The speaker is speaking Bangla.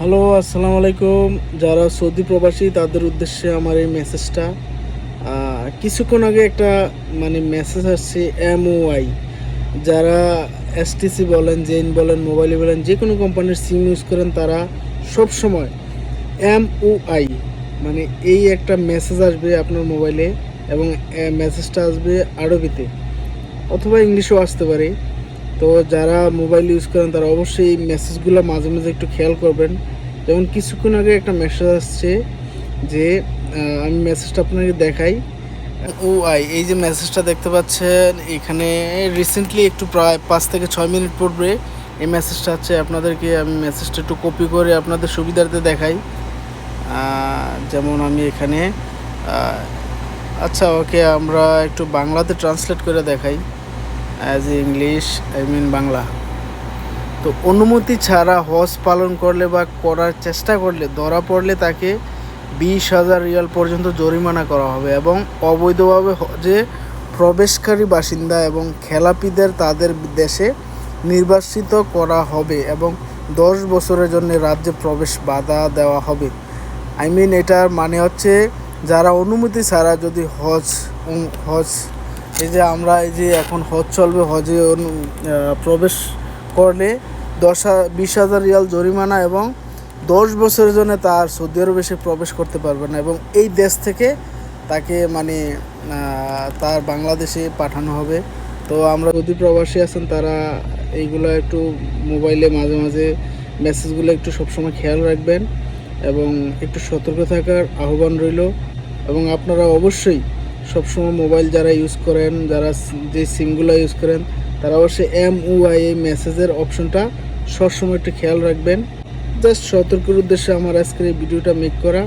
হ্যালো, আসসালামু আলাইকুম। যারা সৌদি প্রবাসী তাদের উদ্দেশ্যে আমার এই মেসেজটা। কিছুক্ষণ আগে একটা মেসেজ আসছে MOI। যারা STC বলেন, জেন বলেন, মোবাইলে বলেন, যে কোনো কোম্পানির সিম ইউজ করেন তারা সব সময় MOI এই একটা মেসেজ আসবে আপনার মোবাইলে, এবং মেসেজটা আসবে আরবিতে অথবা ইংলিশেও আসতে পারে। তো যারা মোবাইল ইউজ করেন তারা অবশ্যই এই মেসেজগুলো মাঝে মাঝে একটু খেয়াল করবেন। যেমন কিছুক্ষণ আগে একটা মেসেজ আসছে যে আমি মেসেজটা আপনাকে দেখাই। এই যে মেসেজটা দেখতে পাচ্ছেন এখানে, রিসেন্টলি একটু প্রায় 5 থেকে 6 মিনিট পূর্বে এই মেসেজটা আছে। আপনাদেরকে আমি মেসেজটা একটু কপি করে আপনাদের সুবিধার্থে দেখাই। যেমন আমি এখানে আচ্ছা, ওকে, আমরা একটু বাংলাতে ট্রান্সলেট করে দেখাই। As English Bangla. তো অনুমতি ছাড়া হজ পালন করলে বা করার চেষ্টা করলে ধরা পড়লে তাকে 20,000 রিয়াল পর্যন্ত জরিমানা করা হবে, এবং অবৈধভাবে হজে প্রবেশকারী বাসিন্দা এবং খেলাপিদের তাদের দেশে নির্বাসিত করা হবে, এবং 10 বছরের জন্য রাজ্যে প্রবেশ বাধা দেওয়া হবে। এটার মানে হচ্ছে, যারা অনুমতি ছাড়া যদি হজ এই যে আমরা এই যে এখন হজ চলবে, হজে প্রবেশ করলে 20,000 রিয়াল জরিমানা, এবং 10 বছরের জন্য তার সৌদি আরবে এসে প্রবেশ করতে পারবে না, এবং এই দেশ থেকে তাকে তার বাংলাদেশে পাঠানো হবে। তো আমরা যদি প্রবাসী আছেন তারা এইগুলো একটু মোবাইলে মাঝে মাঝে মেসেজগুলো একটু সবসময় খেয়াল রাখবেন, এবং একটু সতর্ক থাকার আহ্বান রইল। এবং আপনারা অবশ্যই সবসময় মোবাইল যারা ইউজ করেন, যারা যে সিমগুলো ইউজ করেন, তারা অবশ্যই MOI এই মেসেজের অপশনটা সবসময় একটু খেয়াল রাখবেন। জাস্ট সতর্কের উদ্দেশ্যে আমার আজকের এই ভিডিওটা মেক করা।